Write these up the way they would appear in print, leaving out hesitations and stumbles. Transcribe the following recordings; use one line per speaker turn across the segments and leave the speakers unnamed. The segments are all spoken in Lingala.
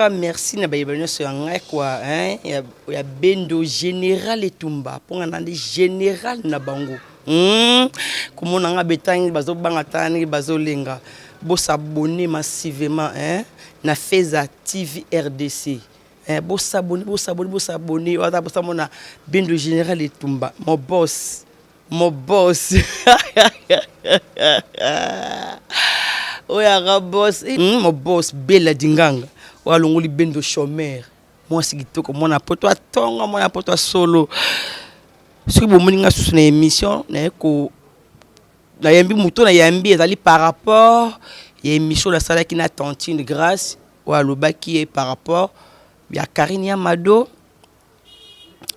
cas merci na bayebano so ngai quoi hein ya Bendo général Etumba pour ngana général na bango komona nga betangi bazo banga tani bazo lenga bo s'abonner massivement hein na Feza TV RDC bo s'abonner wata bo samona Bendo général Etumba mon boss oya boss mon boss Bella Dinganga walongoli Bendo chômeur moi sikitoko mona poto atonga mona poto solo soki bomoninga susu na émission na ko na yambi muto na yambi ezali par rapport ya émission la salaki na Tantine Grâce walobaki est par rapport ya Karine Amado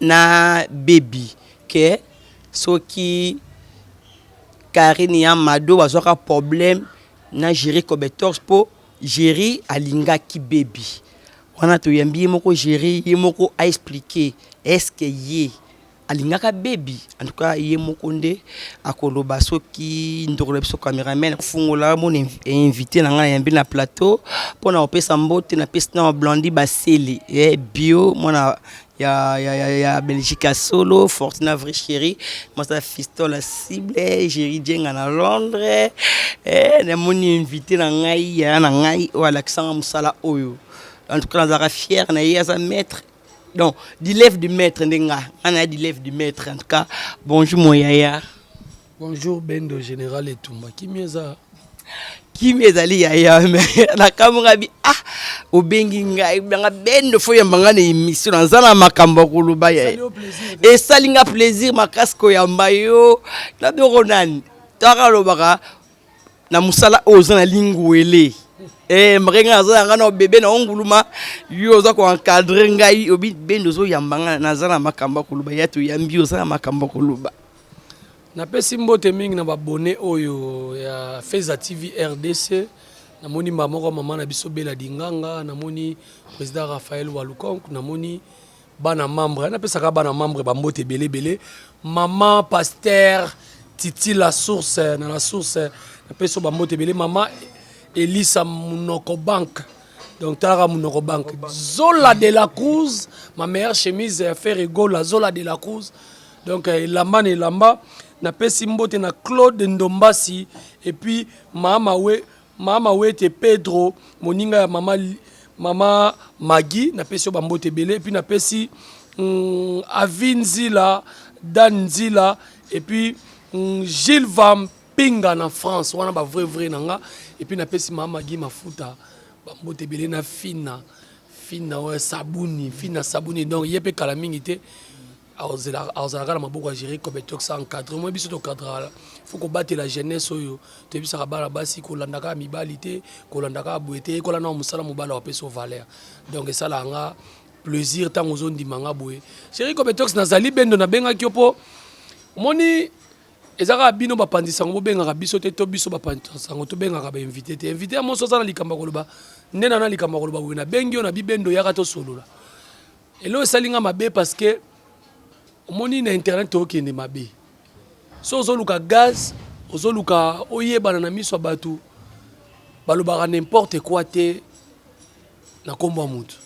na Baby que soki Karine Amado bazwaka problème na gérer Kobetor po gérer alinga ki Baby wana to yambi moko gérer yemoko a expliquer est-ce que yé alinga ka Baby en tout cas yemoko nde akoloba soki ndokolo biso cameraman fungola mon invité na nga yambi na plateau pona opesa mbote na pesa na Blondie Baseli bio mona ya Belgique solo Fortuna vrai chéri moi ça fiston la cible Jerry Jenga na Londres na mon invité na ngai ou Alexandre Musala oyo en tout cas on fier na ya maître donc d'élève du maître ndenga on a d'élève du maître en tout cas bonjour mon yaya
bonjour Bendo général Etumba
Kimi ezali yaya mais na kamera bi obengi ngai banga Bendo fo yambanga na émission nzana makambo kuluba ya et salinga plaisir makasko yamba yo na doko nani taka lobaka na musala oza na lingwele mrenga azanga na bébé na onguluma yo za ko encadrer ngai obi Bendo zo yambanga na zana makambo kuluba ya to yambi oza na makambo kuluba
na pesi mbote mingi na babone oyo ya Feza TV RDC namoni mama na biso Bella Dinganga namoni président Raphaël Walukonk namoni bana membre na pesa ka bana membre ba mbote belé maman pasteur Titi la source na la source na pesa ba mbote belé maman Elisa Munoko Bank donc Tara Munoko Bank Zola de la Cruz ma meilleure chemise faire égale la Zola de la Cruz donc lamba na pesi mbote na Claude Ndombasi et puis mama wete Pedro moninga ya mama Maggie na pesi ba mbote belé et puis na pesi Avinzila Danzila et puis Gilles Van Pinga na France wana ba vrai nanga et puis na pesi mama Maggie mafuta ba mbote belé na fina ouais sabuni donc yepe kala mingi te azalaka na maboko ya gérer Kobetok ça encadre moi biso to cadre faut ko battre la jeunesse oyo to bisa ka bala basi ko landaka mibali te ko landaka boete ko lana musala mobala wa peso valeur donc ça la nga plaisir tant aux zones dimanga boye gérer Kobetok nazali Bendo na benga kyopo moni ezaka bino bapandisa ngo benga biso te to biso bapandisa ngo to benga ba invité mo so sana likamba koloba ndena na likamba koloba wena bengi na Bibendo yaka to solola elo salinga mabe parce que moni na internet okende mabe so ozoluka gaz ozoluka oyebana na miso batu balobaka n'importe quoi te na kombo mutu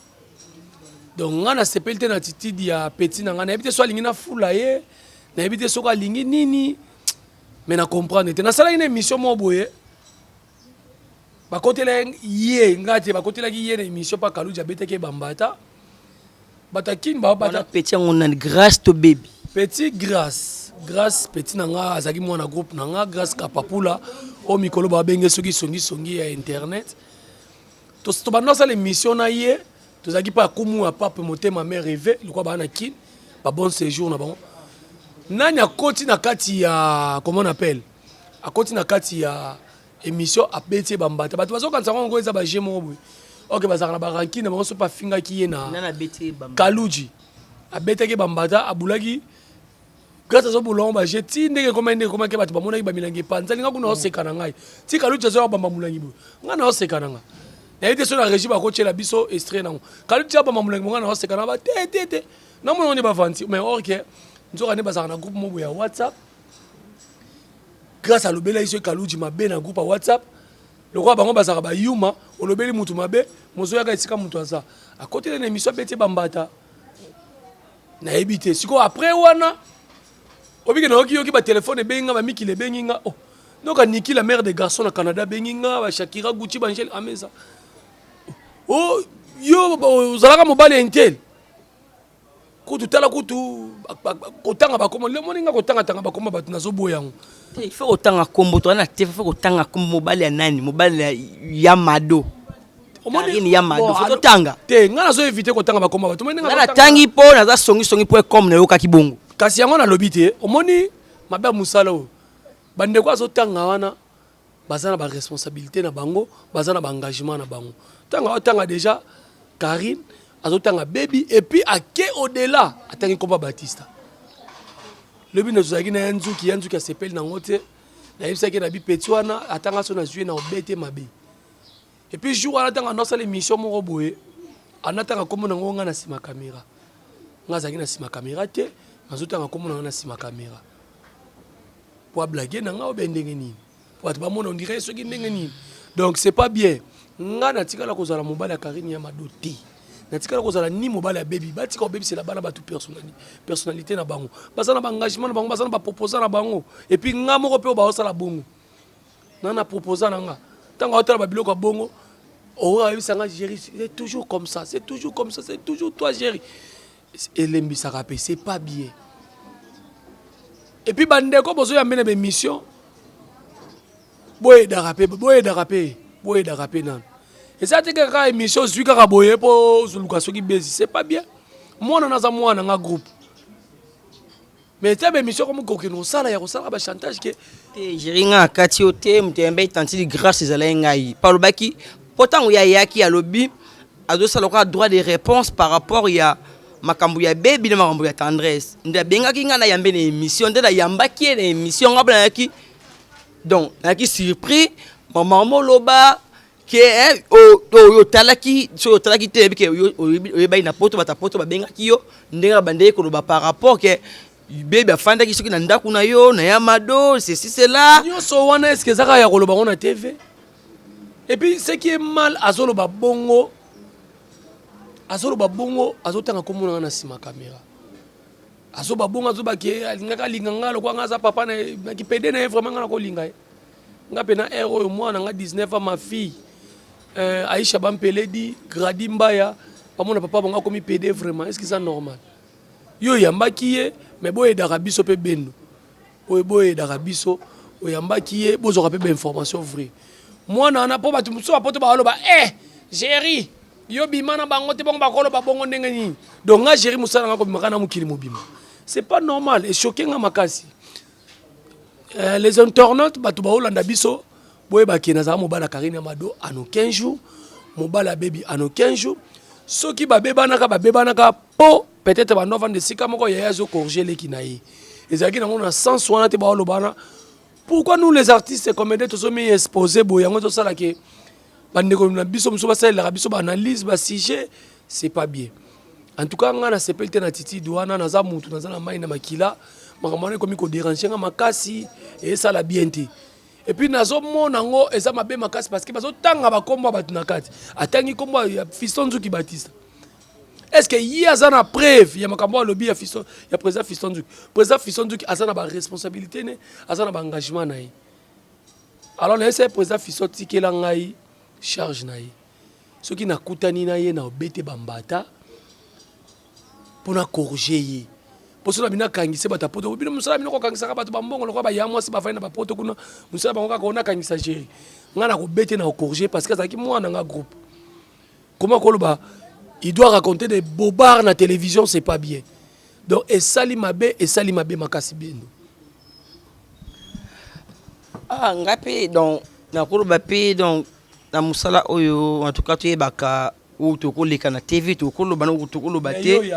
donc ngana sepelte na attitude ya petit na ngana ebite so alingi na fula ye na ebite so ka lingi nini mais na comprendre te na sala une émission mo boye bakotela ye ngati bakotela ki ye na émission pa Kaluja beteke bambata batakin ba bata
petit on a grâce to Baby
petit grâce petit nanga azaki mwana groupe nanga grâce kapapula o mikolo ba benge soki songi ya internet to banda sa l'émission na ye to zaki pa kumu a pape motema mère rêvé lokwa ba na kin ba bon séjour na bon nani akoti na kati ya comment on appelle akoti na kati ya émission abeti bambata bato bazokanisa ngo eza ba jemo boy ok bazaka na baranki na bango so pa finga ki ye na Kaluji abetaki bambata abulaki grâce à ce boulon ba jeti ndenge comment ke bato bamonaki ba milangi panza linga kuna oseka na ngai ti Kaluji zo bamba mulangi bo nga na oseka na nga na ite so na régie ba ko tshela biso extrait na ngo Kaluji ba bamba mulangi nga na oseka na ba te na mo on ba vanti mais ok nzoka ne bazaka na groupe mo ya WhatsApp grâce à l'obéla iso Kaluji mabe na groupe à WhatsApp le roi bango bazaka ba yuma olobeli mutu mabe mozo yaka esika mutu aza à côté de l'émission beti bambata na ebité siko après wana obiki na oki ba téléphone benga ba miki le benginga oh donc Niki la mère des garçons au Canada benginga ba Shakira Gucci Bangel ameza oh yo zalaka mobali intel kutu tala kutu kotanga ba komo le moninga kotanga tanga ba komo batu nazo boyango
il faut autant kombo to na te faut autant kombo mobali ya nani mobali ya Mado omoni ya Mado faut tanga
te ngana zo éviter kotanga ba komo batu moninga
na tangi po na za songi.com na yoka kibongo
kasi yango na lobité omoni mabe musala o bande kwa zo tanga wana bazana ba responsabilité na bango bazana ba engagement na bango tanga déjà Karine azotanga baby et puis à quel au-delà atangi komba Batista le bino zaki na nzuki a sepel na ngote na yebisa ke na bi petwana atanga so na jouer na obete mabe et puis jour ala tanga no sala émission moko boye anatanga komo na ngonga na sima caméra ngazaki na sima caméra te azotanga komo na sima caméra pour blaguer na nga obendenge nini pour ba mona on dirait ce qui ndenge nini donc c'est pas bien nga na tika la kozala mobala Karine ya madoti na tika la kozala ni mobala baby ba tika baby c'est la bana ba tout personnalité na bango basana ba engagement na bango basana ba proposer na bango et puis nga moko pe ba osala bongo na proposer na nga tanga otala ba biloko bongo oh ayi sanga Géry c'est toujours comme ça c'est toujours comme ça c'est toujours toi Géry et l'embisa rapé c'est pas bien et puis bandeko bozo ya mena be mission boye darape nan et ça te kaka émission zui kaka boye po zuluka soki bezi c'est pas bien moi na za moi na groupe mais ta émission comme kokino sala ya kosala ba chantage ke
te Géringa kati ote mtembe tanti grâce ezala ngai palobaki pourtant ya yaki ya lobby azo sala droit de réponse par rapport ya makambu ya baby na makambu ya tendresse nda benga ki ngana yambe na émission nda yambaki na émission ngabla yaki donc naki surpris maman moloba ke o talaki so talaki te bike o bay na poto bata poto ba benga ki yo ndenga bande ko ba par rapport ke baby afanda ki soki na ndaku na yo na ya Mado c'est là
yo so wana est-ce que zaka ya koloba on a TV et puis ce qui est mal azolo ba bongo azotanga komona na sima caméra azoba bongo azoba ke alingaka linganga lo kwa ngaza papa na ki pede na vraiment ngana ko linga nga pena héros moi na nga 19 ans ma fille Aïcha Bampeledi Gradi Mbaya pamona papa bonga komi pede vraiment est-ce que c'est normal yo yambaki ye mais boye darabiso pe bendo boye darabiso o yambaki ye bozo rapé ba information vraie moi na po batu so apoto ba loba Géry yo bimana bango te bongo bakolo ba bongo ndenge nini donc nga Géry musala nga ko bimaka na mukili mobima c'est pas normal et choqué nga makasi les internautes batu ba olanda biso boye bakina za mobala Karine ya Mado en 15 jours mobala baby en 15 jours soki ba bebanaka po peut-être ba novembre de sika moko ya zo corriger les kinayi ezaki na ngona sans wana te ba olobana pourquoi nous les artistes comédiens tous sommes exposés boye ngo to sala ke bandeko na biso muso basala biso ba analyse ba sujet c'est pas bien en tout cas nga na sepelte na titi douana na za mutu na za na mai na makila makamane komi ko déranger nga makasi et ça la bien te et puis nazo mona ngo eza mabe makasi parce que bazo tanga ba kombo ba tunakati atangi kombo ya Fiston Nzuki Batista est-ce que y a za na preuve ya makambo lobby ya Fiston ya président Fiston Nzuki azana ba responsabilité ne azana ba engagement na ye alors laissez président Fiston tikela ngai charge na ye soki nakutani na ye na obete bambata pona corriger ye poso na bina kangise bata poto bino musala bino ko kangisa bato bambongo lokwa ba yamwa si ba faina ba poto kuna musala bango ka ona kangisa Géry ngana ko bete na corriger parce que ça qui moi na nga groupe comment koloba il doit raconter des bobards na télévision c'est pas bien donc et sali mabe makasi bino
ngape donc na koloba pe donc na musala oyo en tout cas tu baka ou tokoleka na TV tokoloba na tokoloba te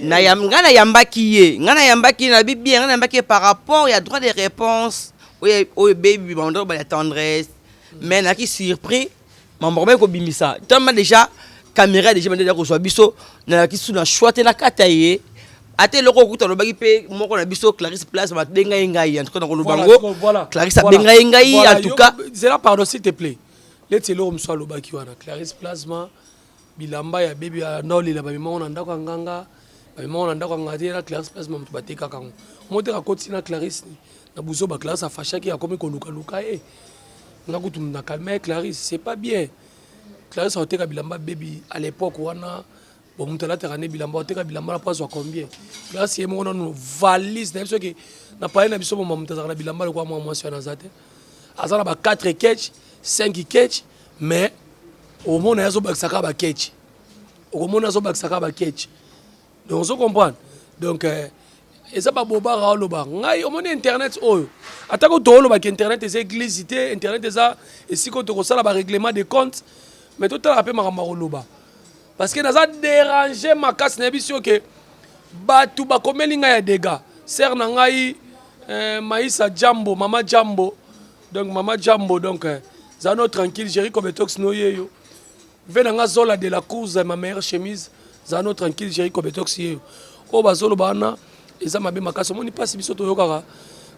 na ngana yambaki na bibi ngana yambaki par rapport ya droit de réponse oyo baby bando ba ya tendresse mais na ki surpris mambo ko bimisa tellement déjà caméra déjà déjà ko so biso na ki suna choite na kataye ate loko kuta lobaki pe moko na biso Clarisse Place ba denga ngai en tout cas na kolobango Clarisse benga ngai en tout cas
c'est là pardon s'il te plaît leti eloko mosu alobaki wana Clarisse Plasma bilamba ya bebi anaolela bamemango na ndako ya nganga bamemango na ndako ya nganga te na Clarisse Plasma moto batekaka yango moteka koti na Clarisse na buzo ba Clarisse afashaki akomi kolukaluka nga kutu na calme Clarisse c'est pas bien Clarisse aoteka bilamba bebi à l'époque wana bon moto alataka ne bilamba oteka bilamba na poids à combien Clarisse ye moko nano valise na biso ke na paye na biso moma moto azalaka na bilamba lokwa mwa mwasi wana aza te aza na ba 4 catch 5 catch mais au monde azobakisaka ba catch au monde azobakisaka ba catch donc on comprend donc eza ba bobara oloba ngai au monde internet oyo atako to oloba ke internet eza église te internet eza esiko to kosala ba règlement de compte mais tout à peu makambo oloba parce que naza déranger makasi na biso ke batu bakomeli ngai ya dégâts ser na ngai Maïssa Jambo mama Jambo donc zano tranquille Jerry Kobetox no yeyo venanga zola de la course ma meilleure chemise zano tranquille Jerry Kobetox yeyo o bazolo bana eza mabe makasi moni passe biso to yokaka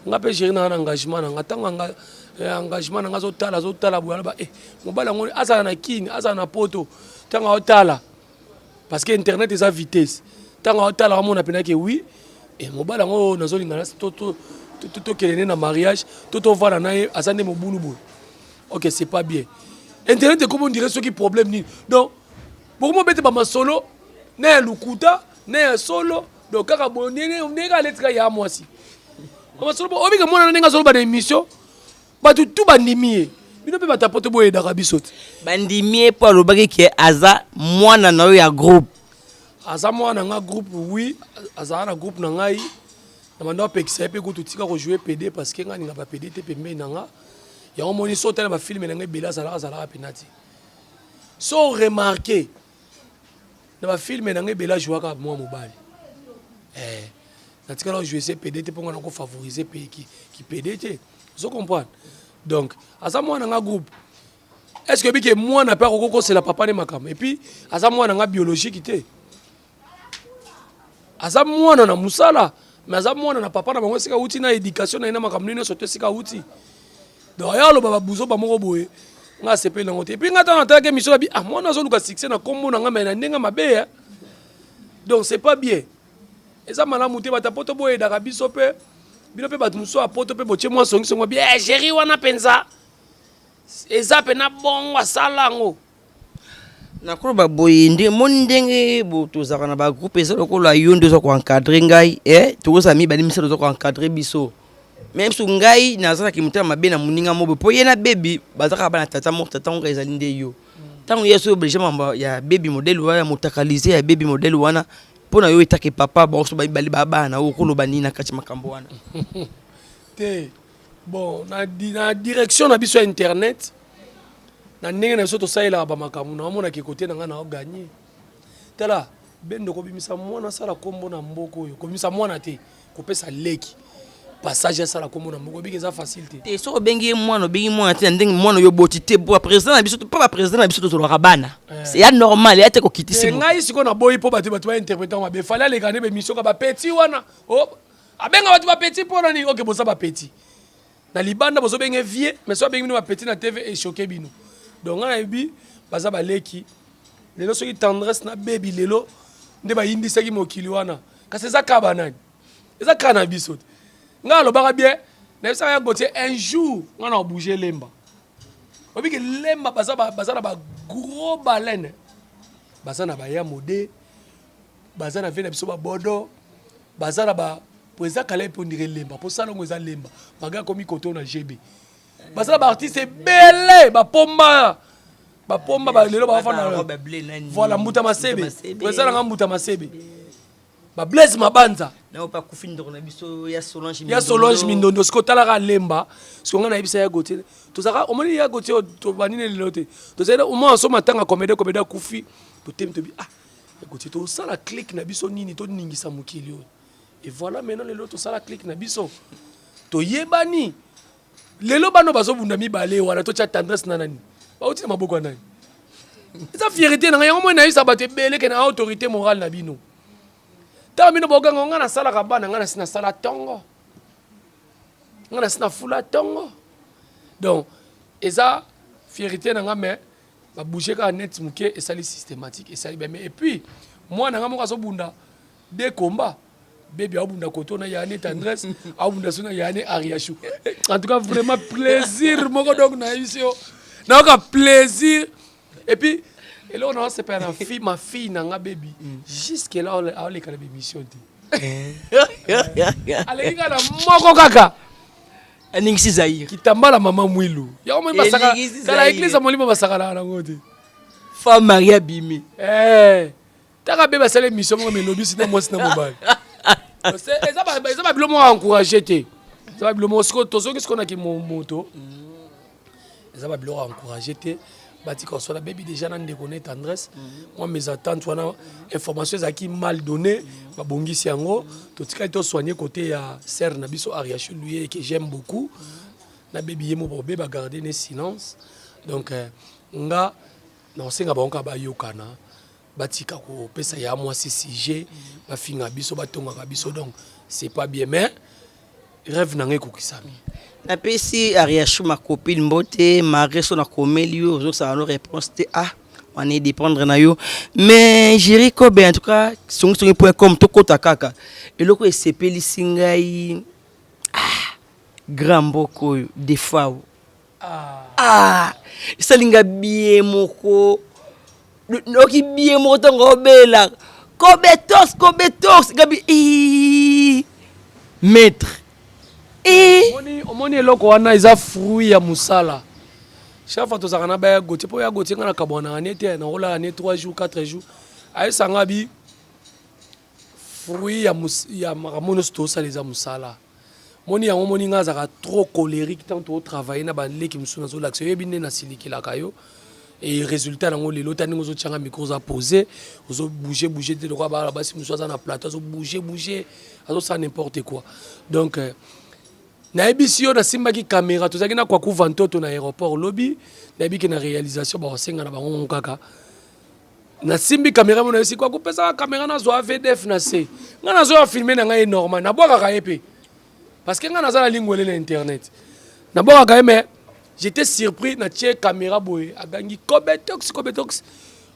ngape Jerry na engagement na ngatanga engagement na zotala bwana ba mobala ngoni azana na kini azana na poto tanga otala parce que internet eza vitesse tanga otala mona penaki oui et mobala ngo nazolinga to kelene na mariage to vana na azande mobulubu ok c'est pas bien internet comme on dirait ce qui problème ni donc beaucoup bete ba masolo na lukuta na solo donc kaka bonene ndeka letka ya mwasi masolo obika mona ndenge solo ba na émission ba tout bandimie bino pe batapote boye daka bisote
bandimie po alobaki ke aza mwana na yo ya groupe
aza mwana nga groupe oui aza na groupe na ngai na manda pekisa pe ko tutika ko jouer PD parce que ngani nga ba PD te pembe na nga ya on moni sauter na ba film na ngai bela zala penati so remarquer na ba film na ngai bela jouaka moi mobile na tika la jouer PD te ponga na ko favoriser pe qui PD te vous comprenez donc aza mwana nga groupe est-ce que bike moi na pas ko c'est la papa ne makam et puis aza mwana nga biologique te aza mwana na musala mais aza mwana na papa na bango sika uti na éducation na ina makambo nino soto sika uti donc ya lo baba buzo ba moko boye nga sepeli nango te puis nga tana taka mission bi mwana zo luka succès na kombo na nga mais na ndenga mabe donc c'est pas bien eza malamu te batapoto boye daka biso pe bino pe batu muso apoto pe boche mwa songi songo bien chéri wana penza eza pe na bongo asala ngo
nakoloba boye nde moni ndenge tozalaka na bagroupe eza lokola yo nde oza koencadre ngai tokozala mibali misala oza koencadre biso même so ngai nazalaki motema mabe na moninga mobo mpo ye na bebi bazalaka bana tata moko tata ngo ezali nde yo ntango ye so oblige mamba ya bebi modele wana ya motakalize ya bebi modele wana mpo na yo etake papa baoso babali babana oyo koloba nini na kati makambo wana
te bon na direction na biso ya internet na ndenge na biso tosalelaka bamakambo na omonaki kote na ngai na oganye tala bendo kobimisa mwana asala kombo na mboka oyo kobimisa mwana te kopesa leki passage asala kombo na mboka obiki eza facile te
soki obengi ye mwana obengi mwana te na ndenge mwana oyo boti te po président na biso mpo baprésident na biso tozolaka bana ya normal ya te kokitisi
ngai sikoyo naboyi mpo bato bainterprétant mabe fale aleka nde bemission ka bapeti wana abenga bato bapeti mpo nani oke boza bapeti na libanda bozobenge vie mais so abengi bino bapeti na tv echoke bino donc ngai nayebi baza baleki lelo soki tendresse na bebi lelo nde bayindisaki mokili wana kasi eza kaba nani eza kaka na biso te ngai alobaka bien nayebisaka ya gotie un jour ngai na obouge lemba obiki lemba baza na bagros baleine baza na baya mode baza na vie na biso babodo baza na po eza kala mpe ondire lemba mpo salongo eza lemba maga komi koto na gb baza na baartiste ebele bapomba lelo bafana voilà mbuta masebe eza nanga mbuta masebe bablaise mabanza ya solange mindondo siko otalaka lemba siko ngai nayebisa ya gotie tozalaka omoni ya gotie tobanini lelo te tozali omoi aso matanga komede akufi totemi tobi ya gotie tosala clique na biso nini toningisa mokili oyo et voilà maintenant lelo tosala clique na biso toyebani lelo bano bazobunda mibale wana totya tendresse na nani bauti na maboko ya nani eza fierté na ngai yango moi nayebisa bato ebele ke na autorité morale na bino ntango bino bokanga ngai nasalaka bana ngai nasi nasala ntongo ngai nasi nafula ntongo donc eza fierté nanga mais ba bouger ka net muke et ça systématique et ça mais et puis moi nanga mo kaso bunda des combats bébé abunda koto na yane tendresse abunda sona yane ariachou en tout cas vraiment plaisir moko donc na icio na ka plaisir et puis et là on a c'est pas ma fille nanga baby jusque là on les calme émission allez ngala moko kaka
aningisi Zaïre
kitambala mama mwilu ya mo basaka kala église molimo basaka na ngote
femme Maria Bimi
taka beba sala émission mo melobi sina moi sina mobile ça va bilomo encourager te ça va bilomo ce qu'on a qui moto ça va bilomo encourager te bati qu'on soit la baby déjà nan déconner tendresse moi mes attentes wana informations qui mal donné ba bongisi yango to tika to soigner côté ya sœur na biso Ariachu lui que j'aime beaucoup na baby yemo bobe ba garder ne silence donc nga na osenga ba onka ba yokana batika ko pesa ya moi ce sujet ba finga biso ba tonga ka biso donc c'est pas bien mais rêve nangé kokisami
na pesi Ariachu ma copine mbote Marie so na komeli yo zo ça no réponse te on est dépendre na yo mais Jerry Kobe en tout cas songi.com to kota kaka eloko esepeli singai grand mboko des fois salinga bien moko noki bien moko tongo bela Kobe-tox gabi maître
omoni eloko wana eza fruit ya musala chaque fois tozalaka na baya gotie mpo ya gotie nga na kabwana ane te na rola ane 3 jours 4 jours ayesanga bi fruit ya makambo nyonso tosala eza musala moni yango moni nga azalaka trop colérique tant totravaille na baleki mosusu nazolakisa oyebi nde nasilikilaka yo et résultat nango lelo tani ozotianga micro oza posé ozobouge te lokwa bala basi mosusu aza na plateau azobouge azosala n'importe quoi donc nayebi yo nasimbaki caméra tozalaki na kwaku vantoto na aéroport lobby nayebiki na réalisation bakosenga na bango kaka nasimbi caméra mo nayesi kwaku pesaka caméra nazwa VDF na se nga nazoya filme na ngai normal nabwakaka ye mpe parce que nga naza na lingwele na internet nabwakaka ye mais j'étais surpris na tie caméra boye agangi Kobe-tox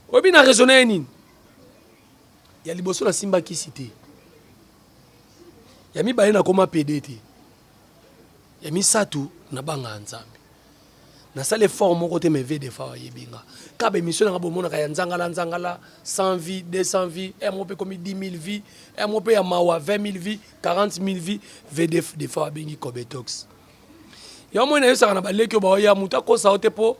oyebi na raisonne ye nini ya liboso nasimbaki si te ya mibale nakoma pede te ya misato na banga nzambe na sale effort moko te me ve de fa yebinga ka be mission nga bomona ka ya nzangala 100 vies 200 vies MOP comme 10 000 vies MOP ya mawa 20 000 vies 40 000 vies VDF de fa bengi Kobe-tox ya mo na yesa na baleki ba ya muta ko sa ote po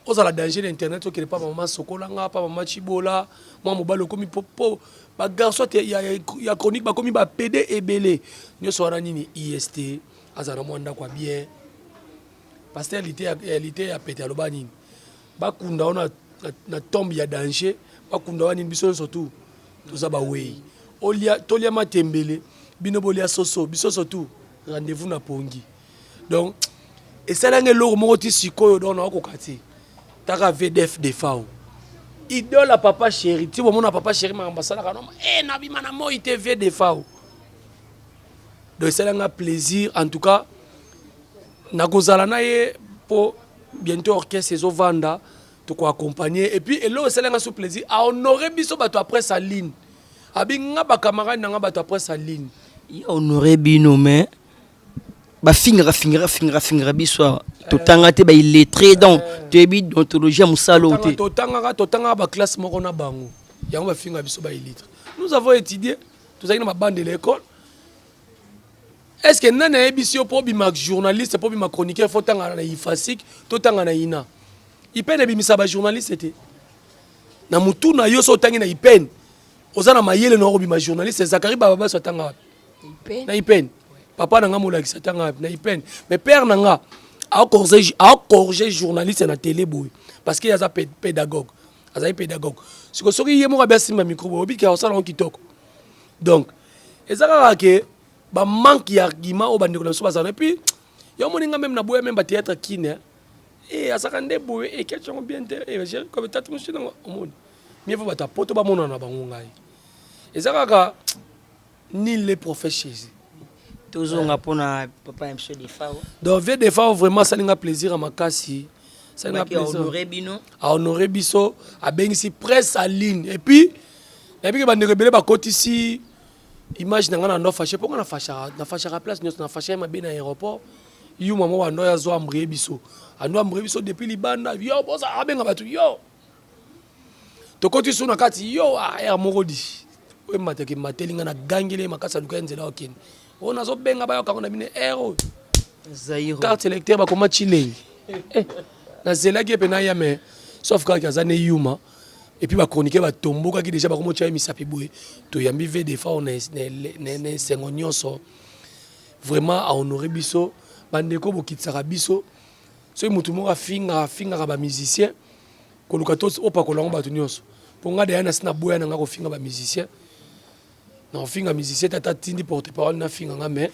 ozala danger d'internet okele pa maman sokolanga pa maman chibola moi mobalo komi popo ba garçon ya chronique ba komi ba PD ebele nyoso wana nini IST azana mwanda kwa bien parce que elle ya pété aloba nini bakunda ona na tombe ya danger bakunda wana biso surtout toza ba wey tolia matembele bino bolia soso biso surtout rendez-vous na pongi donc et ça là ngelo moko ti sikoyo donc na kokati taka VDF de fao idole papa chéri ti bo mona papa chéri ma basala kana na bima na mo ITV de fao donc c'est un plaisir en tout cas nakozala na ye pour bientôt orchestre ezo vanda to ko accompagner et puis elo c'est un sous plaisir à honorer biso bato après sa ligne abinga ba camarade nanga bato après sa ligne
ya honorer bino mais ba fingra biso to tanga te ba illettré donc tu bi d'ontologie musalo te
to tanga ba classe moko na bango yango ba fingra biso ba illettré nous avons étudié tous na ba bande de l'école. Est-ce que nana ebisio po bi mak journaliste po bi mak chroniqueur faut tanga na ifasik to tanga na ina ipene bi misaba journaliste te na mutu na yo so tangi na ipene ozana mayele no bi ma journaliste Zakari baba so tanga na ipene papa nanga molakisa tanga na ipene mais père nanga a corriger journaliste na télé boy parce qu'il y a za pédagogue ce que soki yemo ba simba micro obi ki osala on kitoko donc ezaka ke ba manque d'argument au bandeko na so bazana et puis yo moninga même na boya même ba théâtre kine et asaka nde boye et question bien te et j'ai comme tatu monsieur na omoni mieux faut bata poto ba mona na bango ngai ezaka ni les prophètes Jésus
toujours nga pona papa monsieur de fao
donc ve de fao vraiment ça linga plaisir à makasi c'est un plaisir
honoré bino
a honoré biso a bengisi presse à ligne et puis que bande rebelle ba kotisi image na ngana ndo fâché pourquoi na fâché place nyos na fâché ma bien aéroport yu mama wa ndo ya zo ambré biso ando ambré biso depuis libanda yo bosa abenga batu yo to kotisi na kati yo a morodi we mateke matelinga na gangile makasa luka nzela okene on a zo benga ba yo kango na mine ero
Zaïro
carte électeur ba koma chileng na zela ki pena ya mais sauf quand kazane yuma et puis ba chroniquer ba tomboka ki déjà ba komo tia misapi boye to yambi ve des fois on ne sengonyoso vraiment à honorer biso bandeko bokitsaka biso so mutu mo afinga ba musicien ko lukatos opa ko lango ba tunyoso ponga de yana sina boya na ngako finga ba musicien na finga musicien tata tindi porte-parole na finga nga mais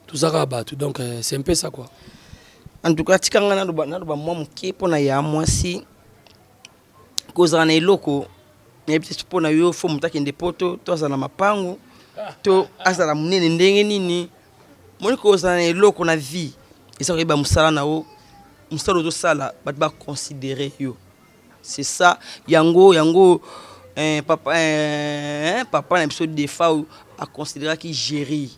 tout ça rabat donc c'est un peu ça quoi.
En tout cas tikanga na ba mwa muke pona ya mwasi kozana eloko na ebiti pona yo fo mutaki ndepoto to azana mapangu to azana munene ndenge nini moni kozana eloko na vie esa ko ba musala na o musala to sala ba considérer yo c'est ça yango papa na biso des fois a considérer qui gérer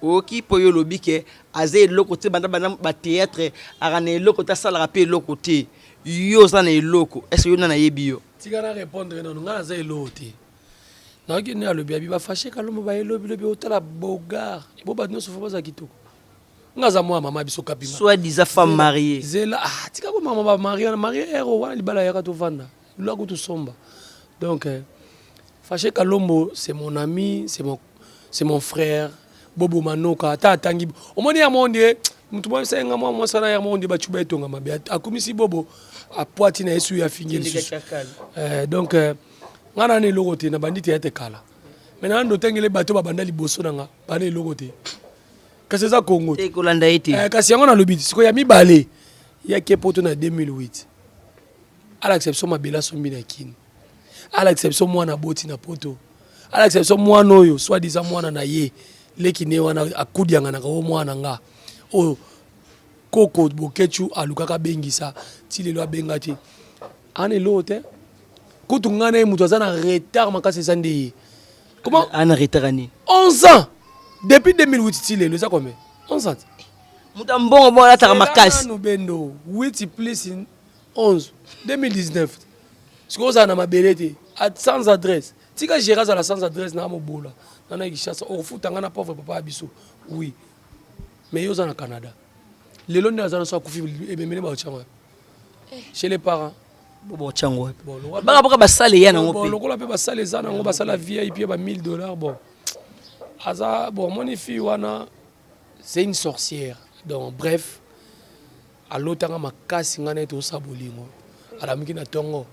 oki po yo lobi ke aze eloko te banda ba théâtre arana eloko ta sala rapé eloko te yo za na eloko est-ce yo na yebi yo
tika na répondre non ngana za eloko te na ki ne alobi abi ba fâché kalombo ba elobi otala bogar bo ba nyonso fo baza kitoko ngaza moi mama biso kapima
soit disant femme mariée
zela tika ko mama ba mariée ero wana libala ya to vanda lo ko to somba donc fâché kalombo c'est mon ami c'est mon frère Bobo Manoka ta tangi omoni ya monde mutu mo senga mo sana ya monde ba chuba etonga mabe akumisi bobo a poiti na yesu ya fingeli donc ngana ne logote na banditi ya tekala maintenant ndo tengele bato ba banda liboso nanga bana logote kasi za Congo
te kolanda ete
kasi yango na lobiti siko ya mibale ya kepoto na 2008 à l'exception mabela sombi na kini à l'exception mwana boti na poto à l'exception mwana oyo soit disant mwana na ye leki ne wana akudianga na ko mwana nga o koko bokechu alukaka bengisa ti lelo abenga ti ane lote kutu ngana e mutu azana retard makasi sandi comment
ana retard ani
11 ans depuis 2008 ti lelo ça combien 11 ans
mutu mbongo bona taka makasi
no bendo 8 plus 11 2019 siko za na mabelete sans adresse tika gérer à la sans adresse na mobola nana kishasa o futa ngana pauvre papa abiso oui mais yo za na Canada lelo nda za na so kufi ebemele ba changwa chez les parents
bobo changwa baka basale yana ngope
lokola pe basale za na ngo basala VIP ba $1000 bon aza bon mon fille wana c'est une sorcière donc bref alotanga makasi ngana to sabolingo ala miki na tongo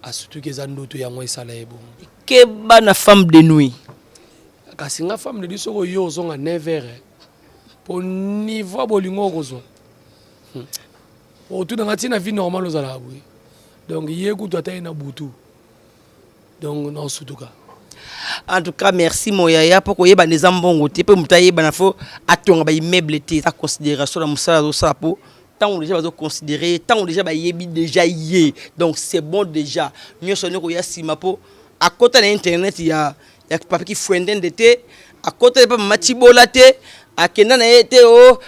asutu ke za ndoto yango esala ebo
ke bana femme de nuit
kasi nga femme de nuit soko yo zonga 9h pour niveau bolingo kozo o tout dans tina vie normale ozala abwe donc yeko to ataye na butu donc non sutuka
en tout cas merci moyaya poko yeba neza mbongo te pe mutaye bana fo atonga ba immeuble te ta considération la musala do sapo tant déjà bazo considérer tant déjà ba yebi déjà yé donc c'est bon déjà mieux sonner ko ya simapo à côté de internet il y a papa qui fuenden de te à côté de matibola te akenda na ete o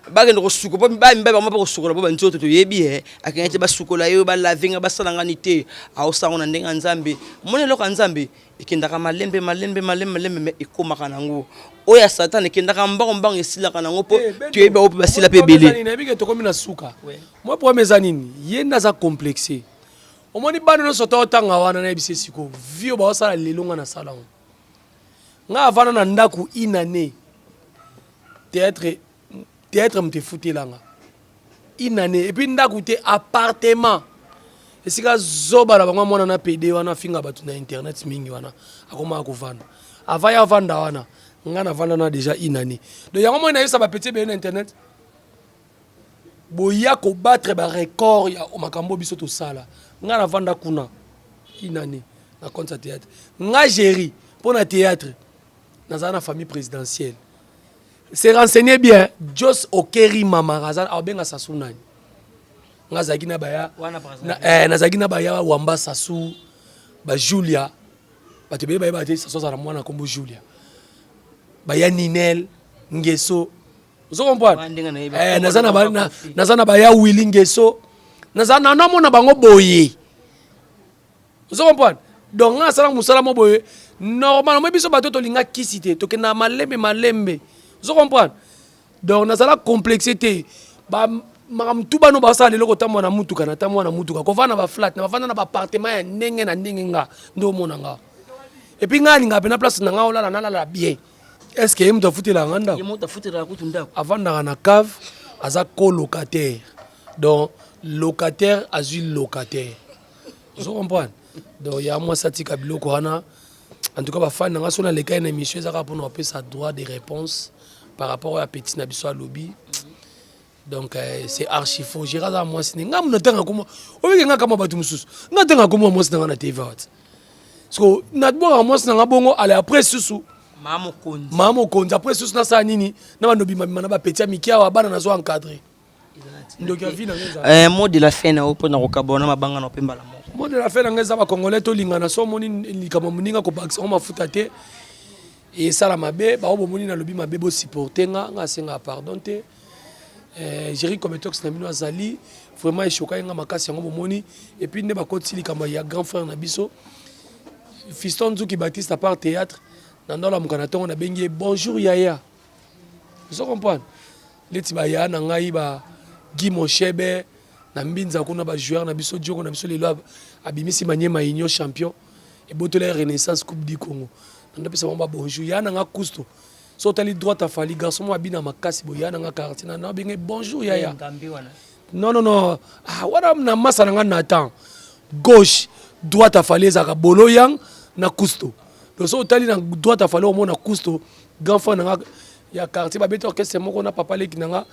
bagendo ko suko ba mba ba ko suko ba nzoto to yebi akenda te ba suko la yo ba lavinga ba salanga ni te a o sango na ndenga nzambe mone loko nzambe ikenda ka malembe me ikoma kanango oya satan ikenda ka mbongo esila kanango po tu yebi o ba sila pe belé
na bike to komi na suka moi pour mes anini yenda za complexé omoni bana no soto tanga wana na ebise siko vio ba osala lelonga na salon nga avana na ndaku inane théâtre mte fouté langa inane et puis ndaku te appartement esika zoba la bango mona na PD wana finga batu na internet mingi wana akoma ko vanda avaya vanda wana nga na vanda na déjà inane donc yango mona yesa ba petit be na internet boya ko battre ba record ya makambo biso to sala nga na vanda kuna inane na compte théâtre nga géri pour na théâtre dans une famille présidentielle c'est renseigné bien Jos Okeri Mama Razan abenga sasunani ngazaki na baya nazaki na baya Wamba Sassou ba Julia bato be baya bate Sassou za mwana kombo Julia baya Ninel Ngeso vous comprenez nazana baya Willy Ngeso nazana na mona bango boye vous comprenez donc nga sala musala mo boye normalement biso bato to linga kisite to ke na malembe vous comprenez donc nazala complexité ba makam tuba no basa lelo ko tamwa na mutuka na tamwa na mutuka ko vana ba flat na vana na ba appartement ya ndenge na ndenge nga ndo mona nga et puis nga linga pena place na nga ola na la bien est-ce que yemu tafutela nganda
yemu tafutela kutunda
avanda na cave aza colocataire donc locataire azui locataire vous comprenez donc ya moi satika biloko wana en tout cas ba fan nga sona le cas na émission ezaka pour nous appeler sa droit de réponse par rapport à petit na biso lobby. Donc c'est archi faux. J'ai regardé moi c'est ngam na tanga comme o bi nga kama batu mususu nga tanga comme moi c'est na TV wat parce que na bo moi c'est na bongo aller après susu mamo konzi après susu na sa nini na bando bima na ba petit mikia wa bana na zo encadrer donc ya vie na ngeza
mot de la fin na opo na kokabona mabanga na pemba la
mot de la fin na ngeza ba congolais to lingana so moni likama muninga ko bakisa ma futate et ça la mabe ba obo moni na lobi mabe bo supporter nga senga pardon te Jerry Cometox na mino azali vraiment choqué nga makasi yango bomoni et puis ne ba kotili kama ya grand frère na biso Fiston Zuki Baptiste à part théâtre dans la mukanatongo na bengi bonjour Yaya vous comprenez leti ba ya na ngai ba Guy Moshebe na mbinza kuna ba joueur na biso Djoko na biso lelo abimisi Manyema Union champion et botola Renaissance Coupe du Congo nda pesa ba bonjour ya na nga Kusto so tali droite à fali garçon mo abina makasi boya na quartier na binge bonjour Yaya non ah wana na masa na Nathan gauche droite à fali za bolo yang na Kusto donc so tali na droite à fali au na Kusto grand frère na ya quartier ba beto orchestre moko na papa leki na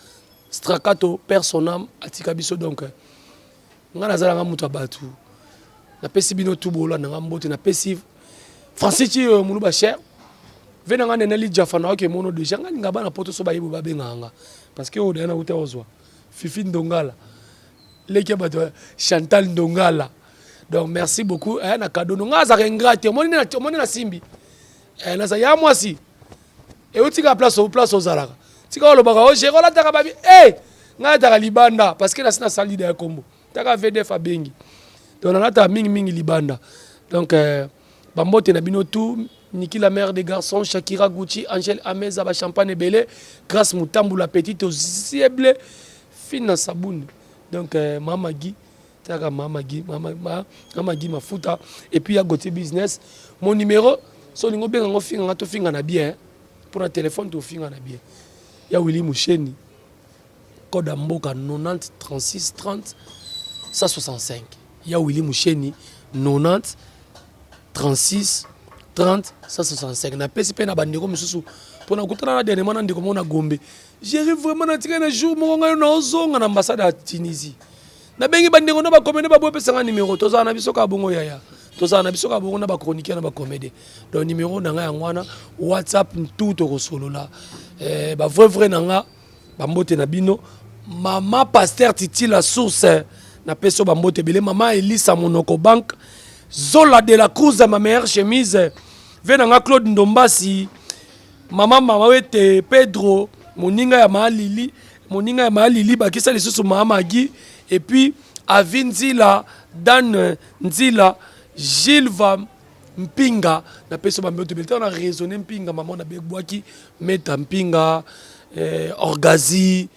Strakato personnam atika biso donc nga nazala nga mutu abatu na pesi bino tubola na mbote na pesi Francis ti muluba cher vena nga neneli jafana ke mono de janga nga bana poto so bayibo babenganga parce que o de na uta ozwa Fifi Ndongala leki bato Chantal Ndongala donc merci beaucoup na cadeau nga za ingrate moni na simbi na za ya mwasi e utika place au zalaka tika olobaka o jero la taka babi nga taka libanda parce que la sina sali de kombo taka VDF abengi donc na ta mingi libanda donc bambote na bino tout Niki la mère des garçons, Shakira Gucci, Angèle Ameza, ba champagne belé, grâce Mutambu la petite au zieble, fina saboune. Donc Mama Guy, taka Mama Guy Mafuta et puis il y a Gauthier Business. Mon numéro, so lingo bien ngo finga to finga na bien pour un téléphone to finga na bien. Il y a Willy Moucheni. Code Mboka 90 36 30 165. Il y a Willy Moucheni 90 36 30 165 na pesi pe na bandeko misusu pona kutana na dernièrement na ndeko mona Gombe j'ai vraiment na tika na jour mo ngayo na ozonga na ambassade ya Tunisie na bengi bandeko no ba comédie ba bo pesa nga numéro toza na biso ka bongo Yaya toza na biso ka bongo na ba chroniqueur na ba comédie donc numéro na nga ya ngwana WhatsApp tout to kosolola ba vrai na nga ba mbote na bino mama pasteur Titi la source na peso ba mbote belé mama Elisa Monoko Bank Zola de la Cruz ma meilleure chemise venanga Claude Ndombasi mama wete Pedro moninga ya malili bakisa lisusu mama Guy et puis Avinzila Dan Nzila Gilva Mpinga na peso ba mbote belé on a raisonné Mpinga maman na begwaki meta Mpinga Orgazi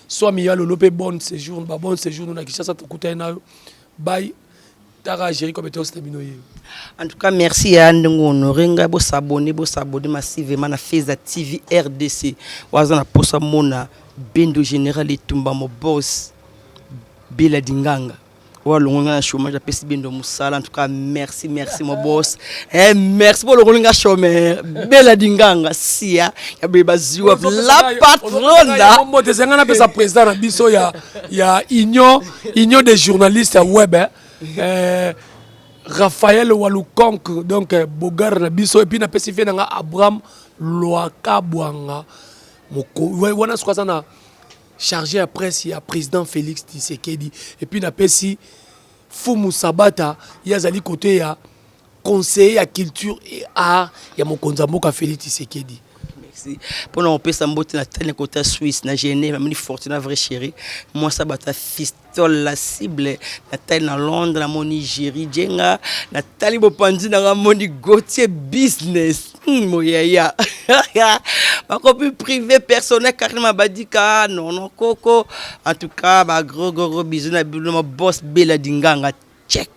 soit mi ya lolope bon séjour na Kinshasa tukuta na bye.
En tout cas, merci à Ndongo Honorenga, bo s'abonner massivement à Feza TV RDC. Wazana posa mona Bendo Général et Tumba mo boss Bela Dinganga. Wa longa chômage apesi Bendo Musala. En tout cas, merci mon boss. Merci pour le longa chômage Bela Dinganga sia ya beba ziwa la patronne là.
Mo te sengana pesa président na biso ya union des journalistes web. Raphaël Walukonk donc Bogar na biso et puis na pesifié nga Abraham Loaka Bwanga moko wana sikoza na chargé à presse, il y a président Félix Tshisekedi. Et puis, napesi Fumu Sabata, il y a Zali côté, il y a conseiller à culture et art, il y a mon konzamboka Félix Tshisekedi.
Merci. Pour nous faire sambote na tel côté Suisse, na Genève, même Fortuna vrai chéri. Moi ça bata fistole la cible na tel na Londres, na mon Nigeria, Jenga, na talibo pandi na moni Gauthier business. Moyaya. Ma copie privée personnelle carrément badika non coco. En tout cas, ba gros bisous na boss Bella Dinganga. Check.